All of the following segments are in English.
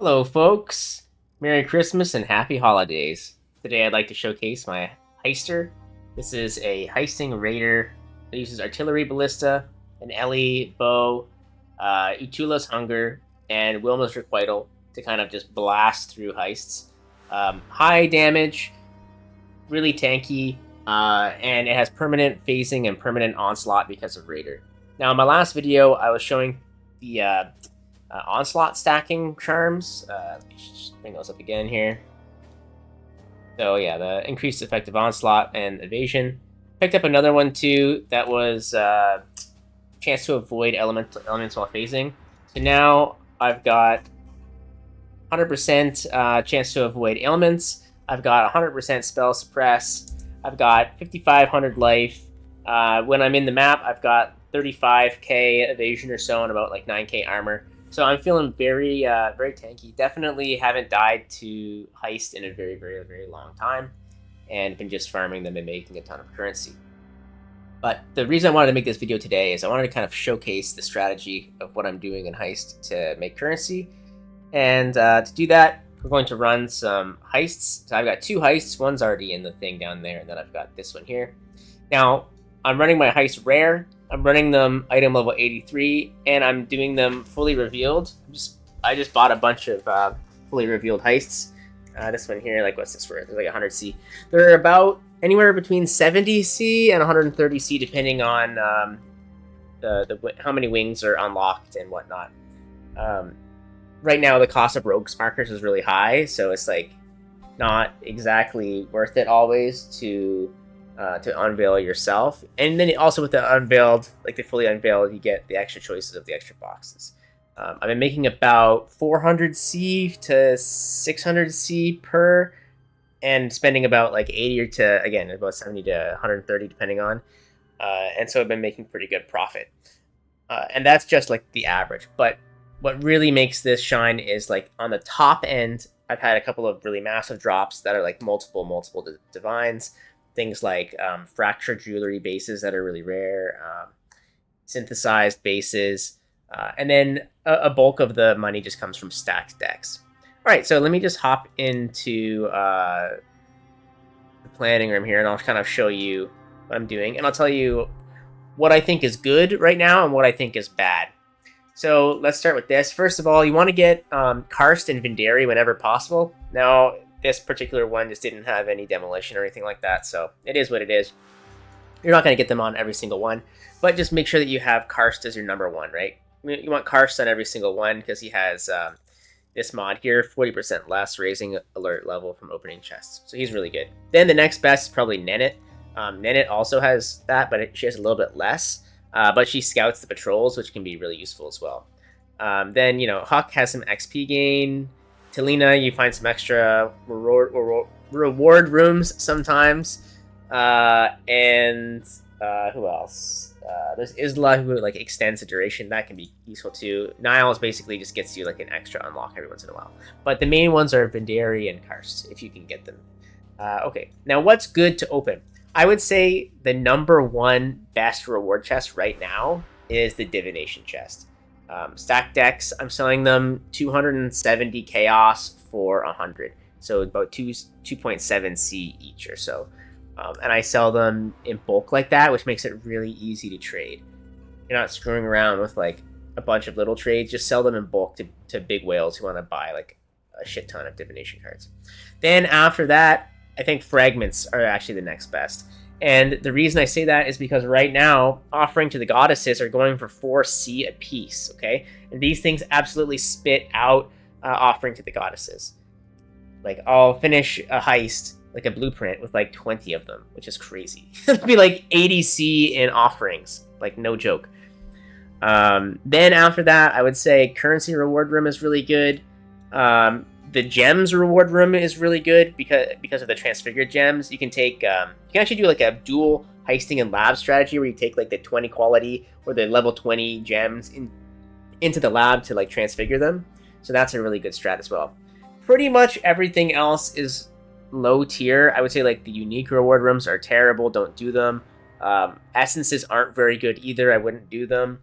Hello, folks. Merry Christmas and Happy Holidays. Today I'd like to showcase my Heister. This is a Heisting Raider that uses artillery ballista, an Ellie bow, Utula's Hunger, and Wilma's Requital to kind of just blast through heists. High damage, really tanky, and it has permanent phasing and permanent onslaught because of Raider. Now, in my last video, I was showing the Onslaught stacking charms. Just bring those up again here. So yeah, the increased effective Onslaught and Evasion. Picked up another one too that was chance to avoid elements while phasing. So now I've got 100% chance to avoid ailments. I've got 100% spell suppress. I've got 5,500 life. When I'm in the map, I've got 35k evasion or so and about like 9k armor. So I'm feeling very, very tanky. Definitely haven't died to Heist in a very, very, very long time, and been just farming them and making a ton of currency. But the reason I wanted to make this video today is I wanted to kind of showcase the strategy of what I'm doing in Heist to make currency. And to do that, we're going to run some heists. So I've got two heists. One's already in the thing down there, and then I've got this one here. Now, I'm running my heist rare. I'm running them item level 83, and I'm doing them fully revealed. I just bought a bunch of fully revealed heists. This one here, like, what's this worth? It's like 100C. They're about anywhere between 70C and 130C, depending on how many wings are unlocked and whatnot. Right now, the cost of rogues markers is really high, so it's like not exactly worth it always to unveil yourself. And then also with the unveiled, like the fully unveiled, you get the extra choices of the extra boxes. I've been making about 400C to 600C per, and spending about like 80 to, again, about 70 to 130 depending on. And so I've been making pretty good profit. And that's just like the average. But what really makes this shine is like on the top end, I've had a couple of really massive drops that are like multiple divines. Things like fractured jewelry bases that are really rare, synthesized bases, and then a bulk of the money just comes from stacked decks. All right, so let me just hop into the planning room here, and I'll kind of show you what I'm doing, and I'll tell you what I think is good right now and what I think is bad. So let's start with this. First of all, you want to get Karst and Vindari whenever possible. Now, this particular one just didn't have any demolition or anything like that, so it is what it is. You're not going to get them on every single one, but just make sure that you have Karst as your number one, right? You want Karst on every single one because he has this mod here, 40% less raising alert level from opening chests. So he's really good. Then the next best is probably Nenit. Nenit also has that, but she has a little bit less. But she scouts the patrols, which can be really useful as well. Then, you know, Huck has some XP gain. Talina, you find some extra reward rooms sometimes. And who else? There's Isla, who like extends the duration. That can be useful too. Niles basically just gets you like an extra unlock every once in a while. But the main ones are Vindari and Karst, if you can get them. Okay, now what's good to open? I would say the number one best reward chest right now is the Divination chest. Stack decks, I'm selling them 270 chaos for 100. So about 2.7C each or so. And I sell them in bulk like that, which makes it really easy to trade. You're not screwing around with like a bunch of little trades. Just sell them in bulk to big whales who want to buy like a shit ton of Divination cards. Then after that, I think fragments are actually the next best. And the reason I say that is because right now, offering to the goddesses are going for 4C a piece, okay? And these things absolutely spit out offering to the goddesses. Like, I'll finish a heist, like a blueprint, with like 20 of them, which is crazy. It'd be like 80C in offerings, like no joke. Then after that, I would say currency reward room is really good. The gems reward room is really good because of the transfigured gems. You can take, you can actually do like a dual heisting and lab strategy where you take like the 20 quality or the level 20 gems into the lab to like transfigure them. So that's a really good strat as well. Pretty much everything else is low tier. I would say like the unique reward rooms are terrible. Don't do them. Essences aren't very good either. I wouldn't do them.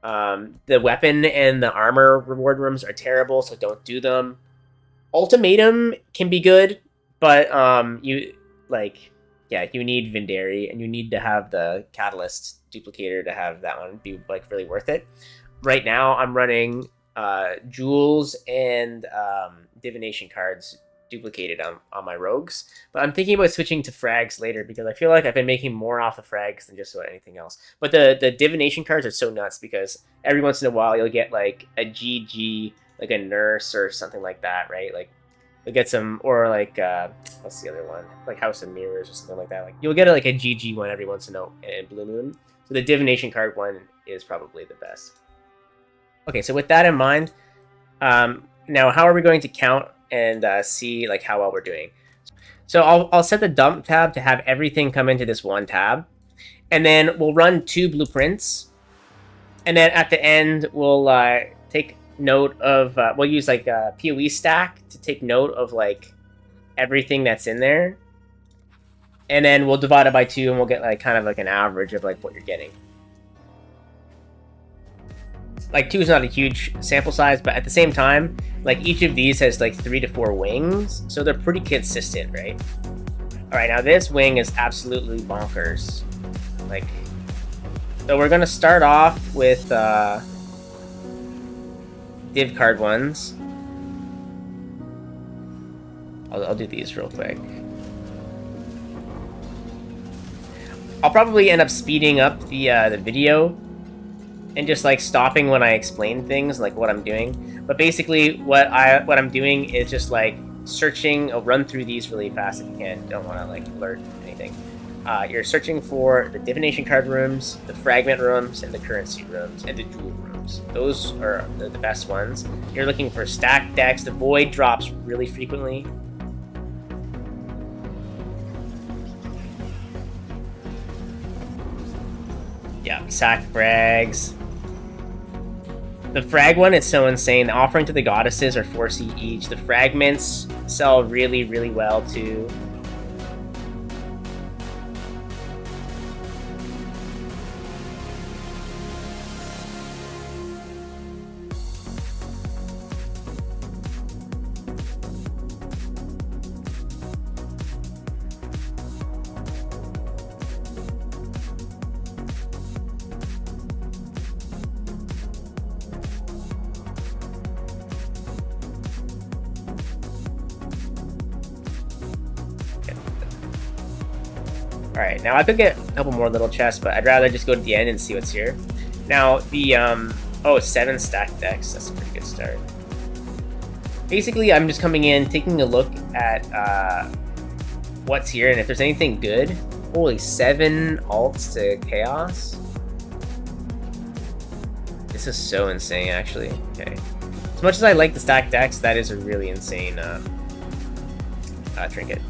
The weapon and the armor reward rooms are terrible, so don't do them. Ultimatum can be good, but you need Vindari, and you need to have the Catalyst duplicator to have that one be like really worth it. Right now, I'm running Jewels and Divination cards duplicated on my rogues, but I'm thinking about switching to frags later because I feel like I've been making more off the frags than just about anything else. But the Divination cards are so nuts because every once in a while you'll get like a GG, like a nurse or something like that, right? Like you'll get some, or like what's the other one? Like House of Mirrors or something like that. Like you'll get like a GG one every once in a Blue Moon. So the Divination card one is probably the best. Okay, so with that in mind, now how are we going to count and see like how well we're doing? So I'll set the dump tab to have everything come into this one tab, and then we'll run 2 blueprints, and then at the end we'll take note of we'll use like a PoE stack to take note of like everything that's in there, and then we'll divide it by 2 and we'll get like kind of like an average of like what you're getting. Like 2 is not a huge sample size, but at the same time, like each of these has like 3 to 4 wings, so they're pretty consistent, right? All right, now this wing is absolutely bonkers. Like, so we're gonna start off with div card ones. I'll do these real quick. I'll probably end up speeding up the video and just like stopping when I explain things, like what I'm doing. But basically, what I'm doing is just like searching. I'll run through these really fast if you can. Don't want to like alert anything. You're searching for the divination card rooms, the fragment rooms, and the currency rooms, and the jewel rooms. Those are the best ones. You're looking for stacked decks. The void drops really frequently. Yeah, sack frags. The frag one is so insane. The offering to the goddesses are 4C each. The fragments sell really, really well too. Alright, now I could get a couple more little chests, but I'd rather just go to the end and see what's here. Now, the, 7 stacked decks, that's a pretty good start. Basically, I'm just coming in, taking a look at, what's here, and if there's anything good. Holy, 7 alts to Chaos? This is so insane, actually. Okay. As much as I like the stacked decks, that is a really insane, trinket.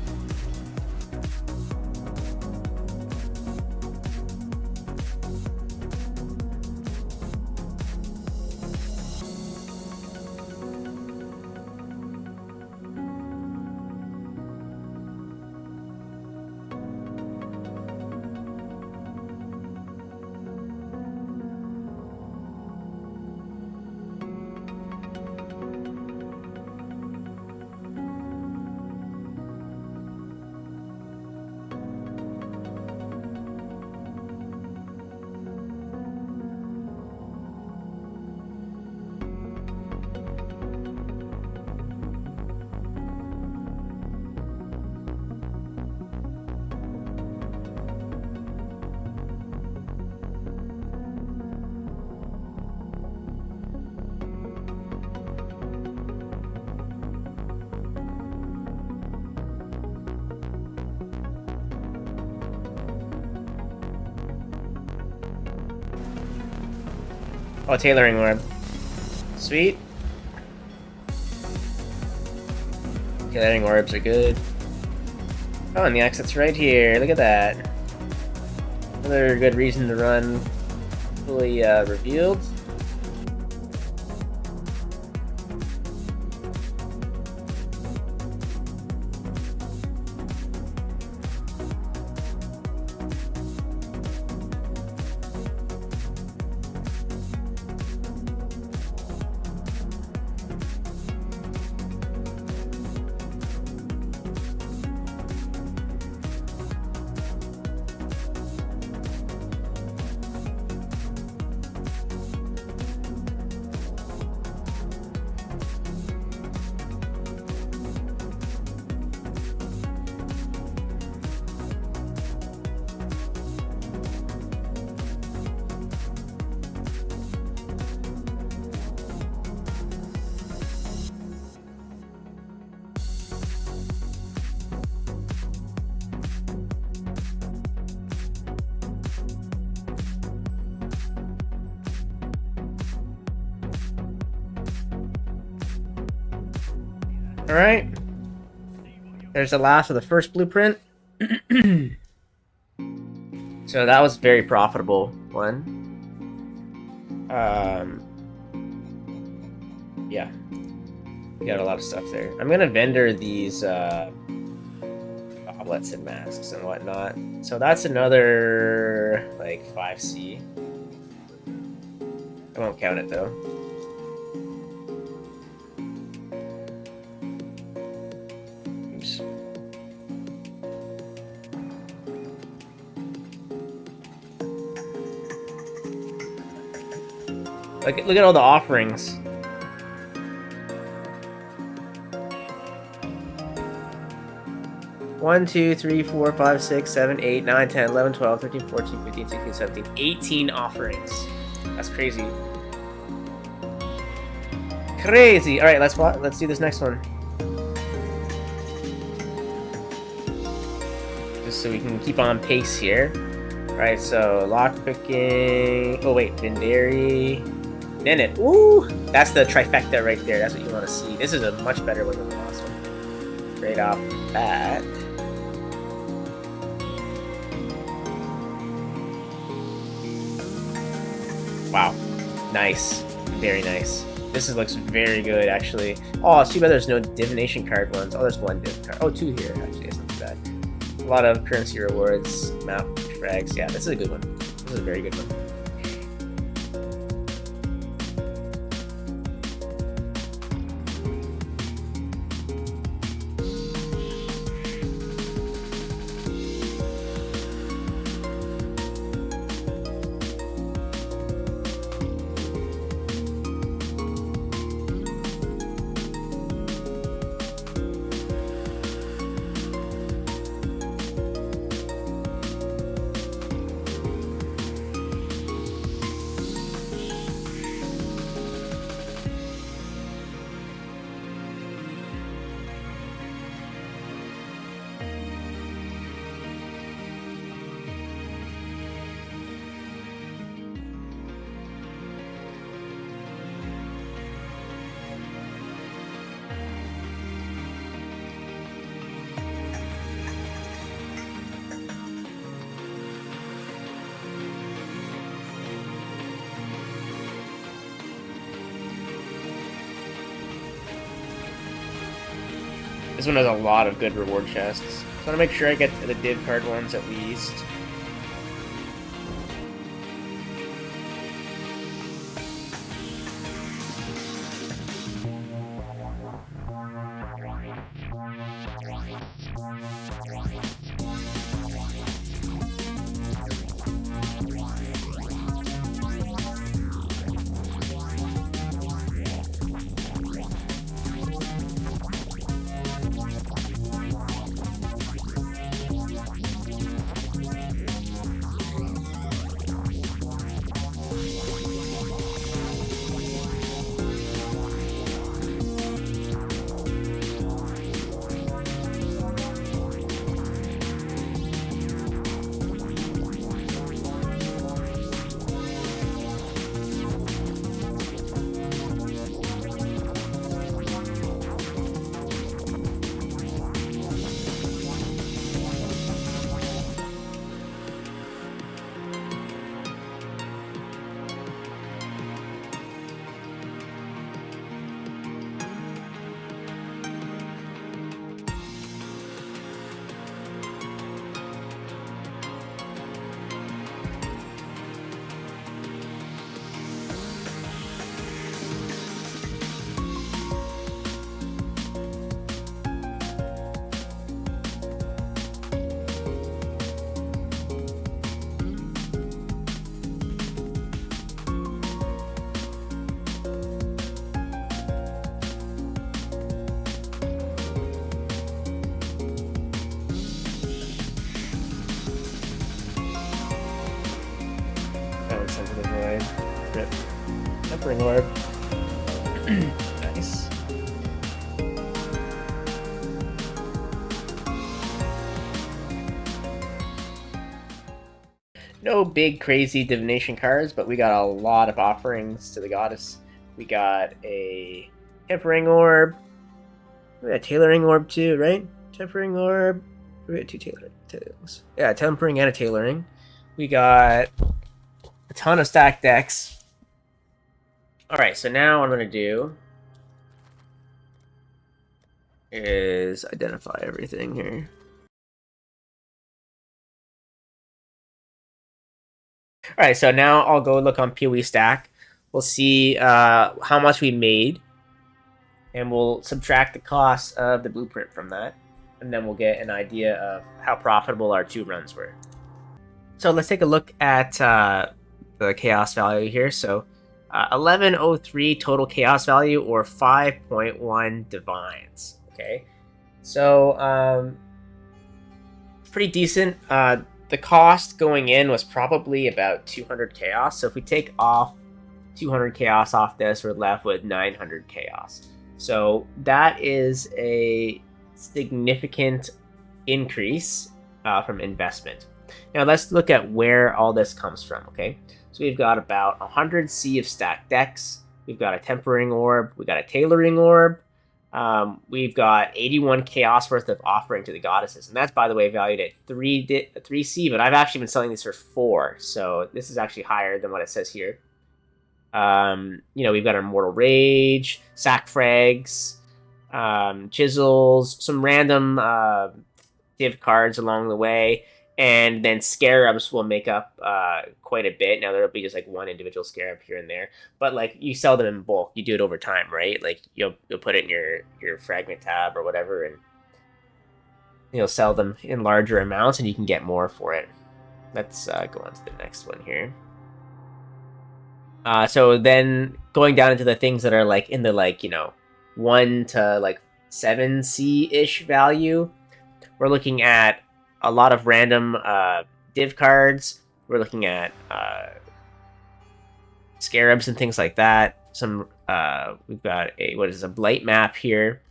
Oh, tailoring orb. Sweet. Tailoring orbs are good. Oh, and the exit's right here. Look at that. Another good reason to run fully revealed. Alright. There's the last of the first blueprint. So that was a very profitable one. Yeah. We got a lot of stuff there. I'm gonna vendor these goblets and masks and whatnot. So that's another like 5C. I won't count it though. Oops. Look at all the offerings. One, 2, 3, 4, 5, 6, 7, 8, 9, 10, 11, 12, 13, 14, 15, 16, 17, 18 offerings. That's crazy. Crazy. All right, let's do this next one. Just so we can keep on pace here. All right, so lockpicking. Oh wait, Vindari. Then it. Ooh, that's the trifecta right there. That's what you want to see. This is a much better one than the last one. Straight off the bat. Wow, nice, very nice. This looks very good, actually. Oh, it's too bad there's no divination card ones. Oh, there's one div card. Oh, two here, actually. It's not too bad. A lot of currency rewards, map frags. Yeah, this is a good one. This is a very good one. This one has a lot of good reward chests. So I want to make sure I get the div card ones at least. Tempering Orb. Nice. No big crazy divination cards, but we got a lot of offerings to the goddess. We got a Tempering Orb, We got tailoring orb too, right? Tempering orb. We got 2 tailings. Yeah, tempering and a tailoring. We got a ton of stacked decks. Alright, so now what I'm going to do is identify everything here. Alright, so now I'll go look on PoE stack. We'll see how much we made. And we'll subtract the cost of the blueprint from that. And then we'll get an idea of how profitable our 2 runs were. So let's take a look at the chaos value here. So 1103 total chaos value, or 5.1 divines. Okay, so pretty decent. The cost going in was probably about 200 chaos. So if we take off 200 chaos off this, we're left with 900 chaos. So that is a significant increase from investment. Now let's look at where all this comes from, okay? So we've got about 100 C of stacked decks. We've got a tempering orb. We've got a tailoring orb. We've got 81 chaos worth of offering to the goddesses. And that's, by the way, valued at 3C, but I've actually been selling these for 4. So this is actually higher than what it says here. You know, we've got Immortal Rage, Sack Frags, Chisels, some random div cards along the way, and then Scarabs will make up quite a bit. Now, there'll be just like one individual Scarab here and there, but like you sell them in bulk. You do it over time, right? Like you'll put it in your fragment tab or whatever, and you'll sell them in larger amounts, and you can get more for it. Let's go on to the next one here. So then going down into the things that are like in the, like, you know, 1 to like 7C-ish value, we're looking at a lot of random div cards. We're looking at Scarabs and things like that. Some we've got a blight map here.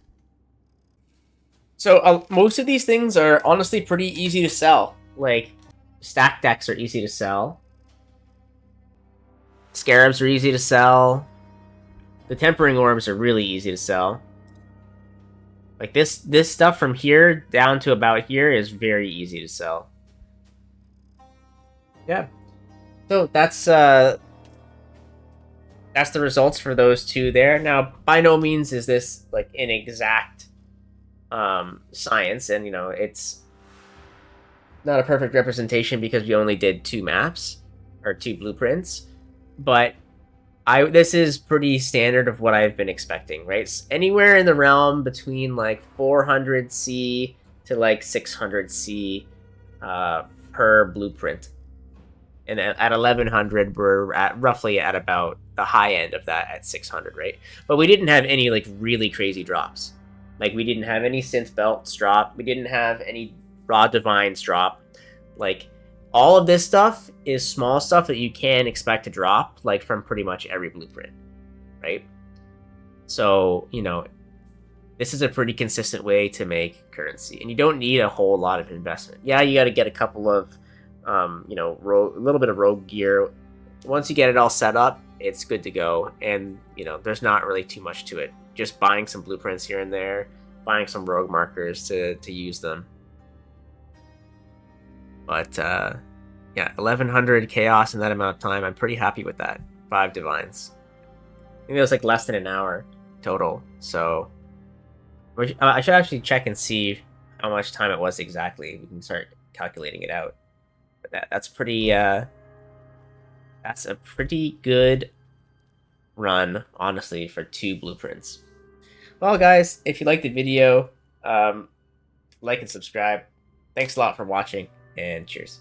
So most of these things are honestly pretty easy to sell. Like stack decks are easy to sell. Scarabs are easy to sell. The tempering orbs are really easy to sell. Like this stuff from here down to about here is very easy to sell. Yeah. So that's the results for those 2 there. Now, by no means is this like an exact science, and you know, it's not a perfect representation because we only did 2 maps or 2 blueprints. But this is pretty standard of what I've been expecting, right? Anywhere in the realm between like 400C to like 600C per blueprint. And at 1100, we're at roughly at about the high end of that at 600, right? But we didn't have any like really crazy drops. Like we didn't have any synth belts drop. We didn't have any raw divines drop. Like all of this stuff is small stuff that you can expect to drop, like from pretty much every blueprint, right? So, you know, this is a pretty consistent way to make currency, and you don't need a whole lot of investment. Yeah, you got to get a couple of, you know, a little bit of rogue gear. Once you get it all set up, it's good to go, and you know, there's not really too much to it. Just buying some blueprints here and there, buying some rogue markers to use them. But yeah, 1100 chaos in that amount of time. I'm pretty happy with that. 5 divines. I think it was like less than an hour total. So I should actually check and see how much time it was exactly. We can start calculating it out. But that's pretty. That's a pretty good run, honestly, for 2 blueprints. Well, guys, if you liked the video, like and subscribe. Thanks a lot for watching, and cheers.